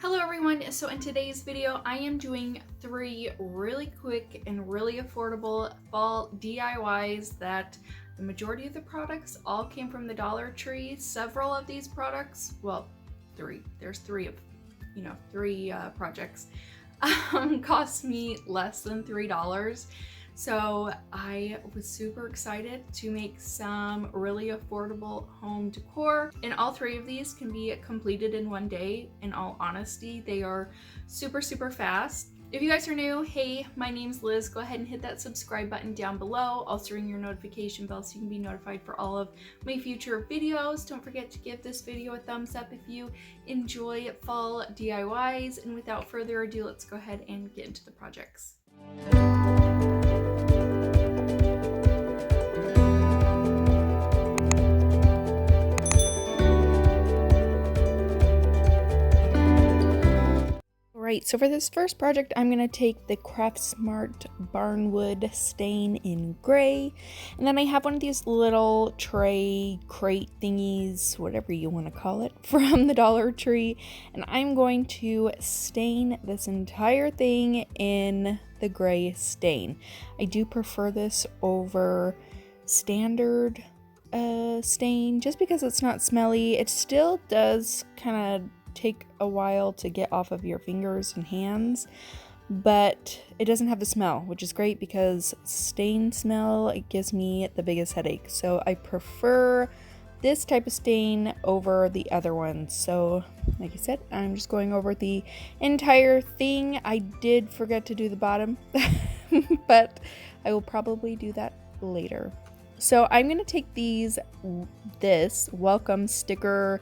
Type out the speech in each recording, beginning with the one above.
Hello everyone, so in today's video I am doing 3 really quick and really affordable fall DIYs that the majority of the products all came from the Dollar Tree. Several of these products, well, there's three projects, cost me less than $3. So I was super excited to make some really affordable home decor. And all 3 of these can be completed in one day. In all honesty, they are super fast. If you guys are new, hey, my name's Liz. Go ahead and hit that subscribe button down below. Also ring your notification bell so you can be notified for all of my future videos. Don't forget to give this video a thumbs up if you enjoy fall DIYs. And without further ado, let's go ahead and get into the projects. Right, so for this first project, I'm going to take the Craft Smart Barnwood stain in gray, and then I have one of these little tray crate thingies, whatever you want to call it, from the Dollar Tree, and I'm going to stain this entire thing in the gray stain. I do prefer this over standard stain just because it's not smelly. It still does kind of take a while to get off of your fingers and hands, but it doesn't have the smell, which is great because stain smell, it gives me the biggest headache. So I prefer this type of stain over the other ones. So like I said, I'm just going over the entire thing. I did forget to do the bottom, but I will probably do that later. So I'm going to take this welcome sticker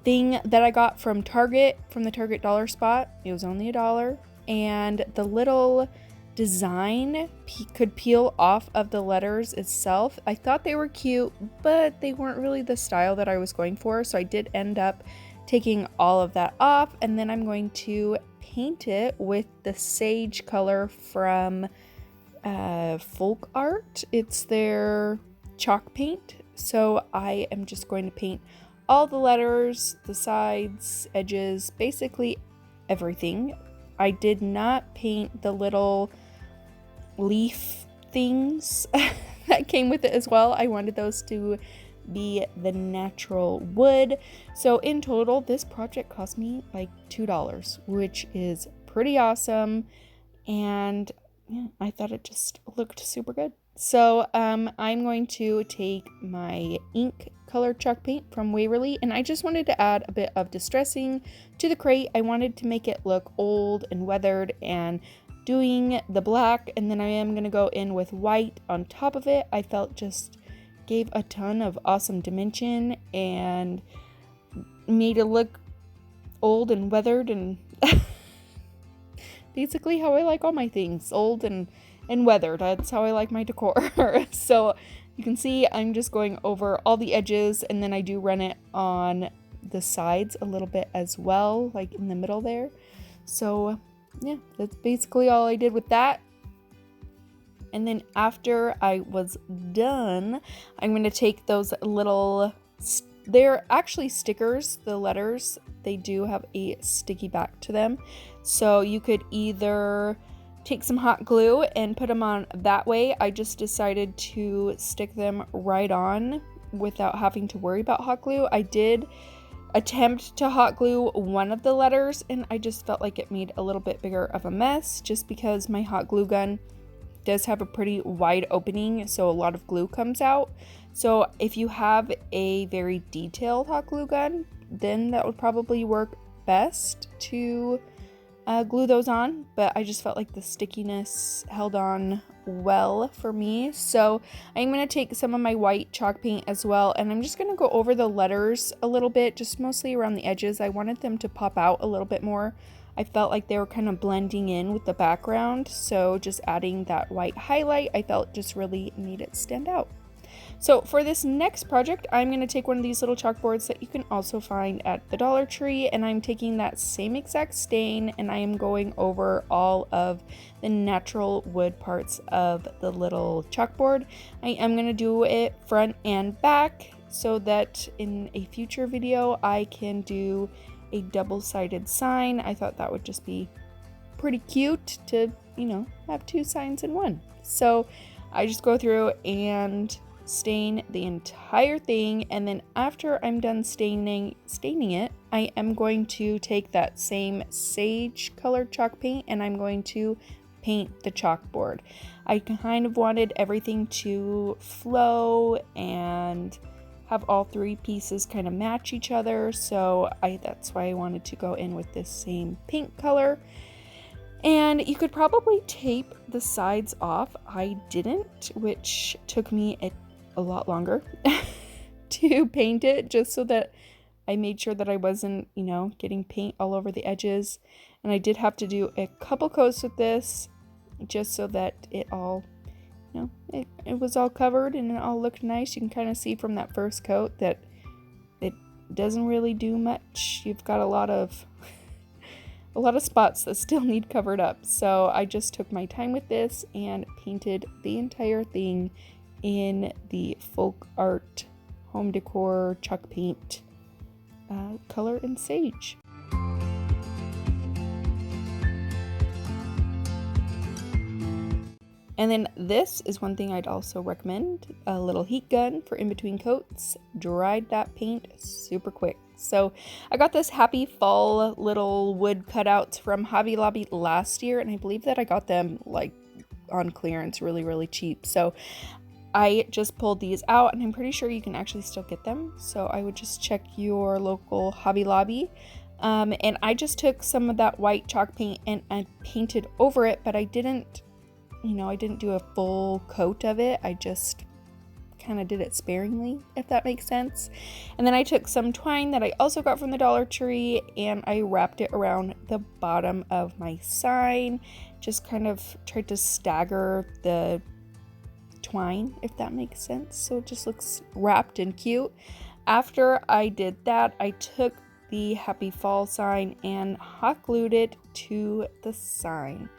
thing that I got from Target, from the Target dollar spot. It was only $1, and the little design could peel off of the letters itself. I thought they were cute, but they weren't really the style that I was going for, so I did end up taking all of that off, and then I'm going to paint it with the sage color from Folk Art. It's their chalk paint, so I am just going to paint all the letters, the sides, edges, basically everything. I did not paint the little leaf things that came with it as well. I wanted those to be the natural wood. So in total, this project cost me like $2, which is pretty awesome. And yeah, I thought it just looked super good. So I'm going to take my ink colored chalk paint from Waverly, and I just wanted to add a bit of distressing to the crate. I wanted to make it look old and weathered, and doing the black, and then I am going to go in with white on top of it. I felt just gave a ton of awesome dimension and made it look old and weathered, and basically how I like all my things, old and weathered. That's how I like my decor. So you can see I'm just going over all the edges, and then I do run it on the sides a little bit as well, like in the middle there. So yeah, that's basically all I did with that. And then after I was done, I'm going to take those little, they're actually stickers, the letters, they do have a sticky back to them. So you could either take some hot glue and put them on that way. I just decided to stick them right on without having to worry about hot glue. I did attempt to hot glue one of the letters, and I just felt like it made a little bit bigger of a mess just because my hot glue gun does have a pretty wide opening, so a lot of glue comes out. So if you have a very detailed hot glue gun, then that would probably work best to glue those on, but I just felt like the stickiness held on well for me. So I'm going to take some of my white chalk paint as well, and I'm just going to go over the letters a little bit, just mostly around the edges. I wanted them to pop out a little bit more. I felt like they were kind of blending in with the background, so just adding that white highlight I felt just really made it stand out. So for this next project, I'm going to take one of these little chalkboards that you can also find at the Dollar Tree, and I'm taking that same exact stain, and I am going over all of the natural wood parts of the little chalkboard. I am going to do it front and back so that in a future video I can do a double-sided sign. I thought that would just be pretty cute to, you know, have two signs in one. So I just go through and stain the entire thing, and then after I'm done staining it, I am going to take that same sage colored chalk paint and I'm going to paint the chalkboard. I kind of wanted everything to flow and have all three pieces kind of match each other, so that's why I wanted to go in with this same pink color. And you could probably tape the sides off. I didn't, which took me a lot longer to paint it, just so that I made sure that I wasn't, you know, getting paint all over the edges. And I did have to do a couple coats with this just so that it all, you know, it was all covered and it all looked nice. You can kind of see from that first coat that it doesn't really do much. You've got a lot of spots that still need covered up. So I just took my time with this and painted the entire thing in the folk art home decor chalk paint color in sage. And then this is one thing I'd also recommend, a little heat gun for in between coats. Dried that paint super quick. So I got this Happy Fall little wood cutouts from Hobby Lobby last year, and I believe that I got them like on clearance really cheap. So I just pulled these out, and I'm pretty sure you can actually still get them. So I would just check your local Hobby Lobby. And I just took some of that white chalk paint and I painted over it, but I didn't do a full coat of it. I just kind of did it sparingly, if that makes sense. And then I took some twine that I also got from the Dollar Tree and I wrapped it around the bottom of my sign. Just kind of tried to stagger the twine, if that makes sense. So it just looks wrapped and cute. After I did that, I took the Happy Fall sign and hot glued it to the sign.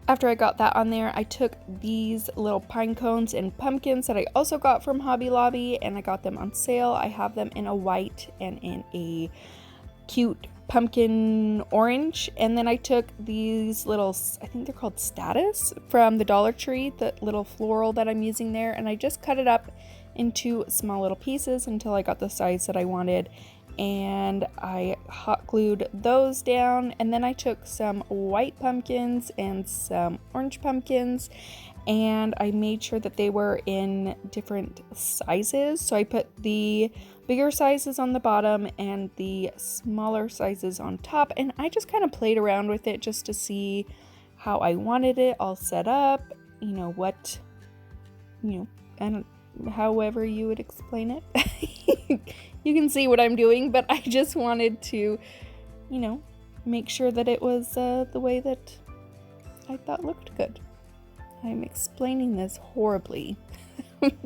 After I got that on there, I took these little pine cones and pumpkins that I also got from Hobby Lobby, and I got them on sale. I have them in a white and in a cute pumpkin orange. And then I took these little, I think they're called Status, from the Dollar Tree, the little floral that I'm using there, and I just cut it up into small little pieces until I got the size that I wanted. And I hot glued those down, and then I took some white pumpkins and some orange pumpkins and I made sure that they were in different sizes. So I put the bigger sizes on the bottom and the smaller sizes on top, and I just kind of played around with it just to see how I wanted it all set up, however you would explain it. You can see what I'm doing, but I just wanted to, make sure that it was the way that I thought looked good. I'm explaining this horribly,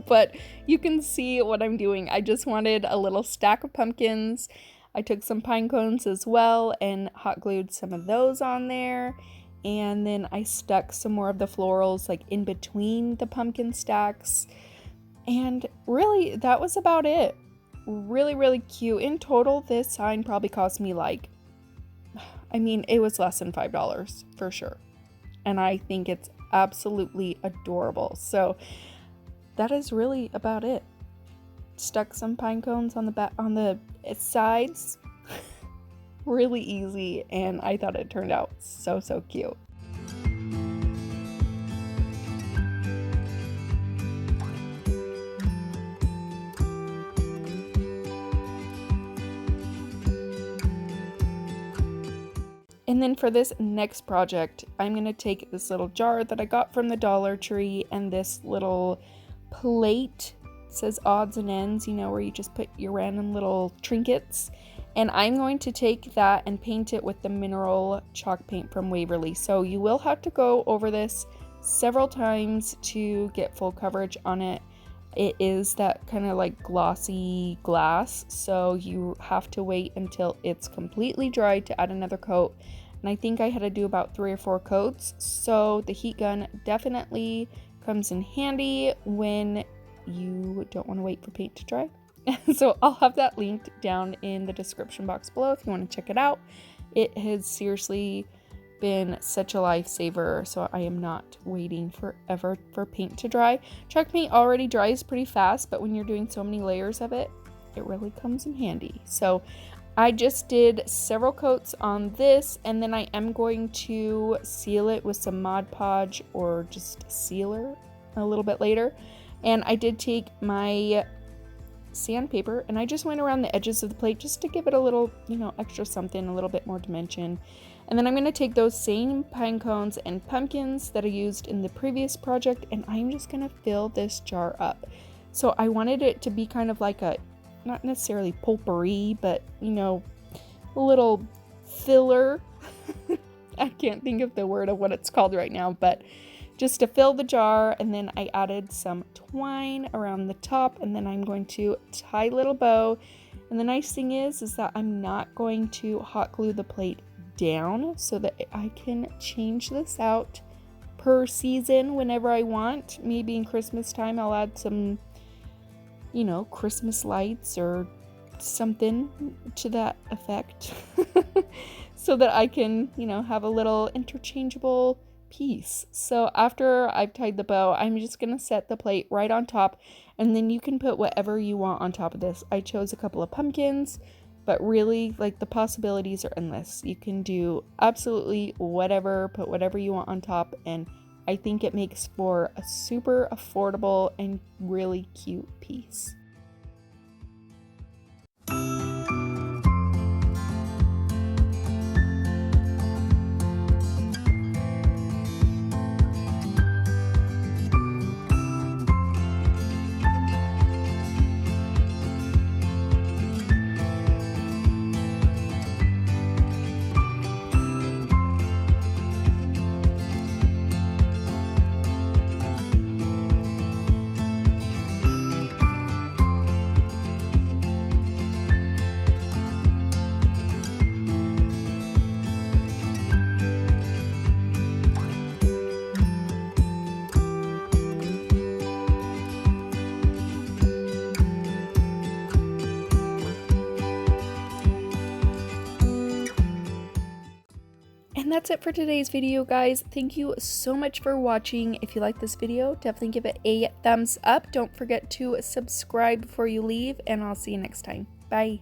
but you can see what I'm doing. I just wanted a little stack of pumpkins. I took some pine cones as well and hot glued some of those on there. And then I stuck some more of the florals like in between the pumpkin stacks. And really, that was about it. Really, really cute. In total, this sign probably cost me it was less than $5 for sure. And I think it's absolutely adorable. So that is really about it. Stuck some pine cones on the sides. Really easy, and I thought it turned out so cute. And then for this next project, I'm going to take this little jar that I got from the Dollar Tree and this little plate. It says odds and ends, where you just put your random little trinkets. And I'm going to take that and paint it with the mineral chalk paint from Waverly. So you will have to go over this several times to get full coverage on it. It is that kind of like glossy glass, so you have to wait until it's completely dry to add another coat. and I think I had to do about 3 or 4 coats. So the heat gun definitely comes in handy when you don't want to wait for paint to dry. So I'll have that linked down in the description box below if you want to check it out. It has seriously been such a lifesaver, so I am not waiting forever for paint to dry. Chalk paint already dries pretty fast, but when you're doing so many layers of it, it really comes in handy. So I just did several coats on this, and then I am going to seal it with some Mod Podge or just sealer a little bit later. And I did take my sandpaper and I just went around the edges of the plate just to give it a little, extra something, a little bit more dimension. And then I'm going to take those same pine cones and pumpkins that I used in the previous project, and I'm just going to fill this jar up. So I wanted it to be kind of like a, not necessarily potpourri, but a little filler. I can't think of the word of what it's called right now, but just to fill the jar. And then I added some twine around the top, and then I'm going to tie a little bow. And the nice thing is that I'm not going to hot glue the plate down, so that I can change this out per season whenever I want. Maybe in Christmas time I'll add some Christmas lights or something to that effect so that I can have a little interchangeable piece. So after I've tied the bow, I'm just gonna set the plate right on top, and then you can put whatever you want on top of this. I chose a couple of pumpkins, but really, like, the possibilities are endless. You can do absolutely whatever, put whatever you want on top, and I think it makes for a super affordable and really cute piece. And that's it for today's video, guys. Thank you so much for watching. If you like this video, definitely give it a thumbs up. Don't forget to subscribe before you leave, and I'll see you next time. Bye.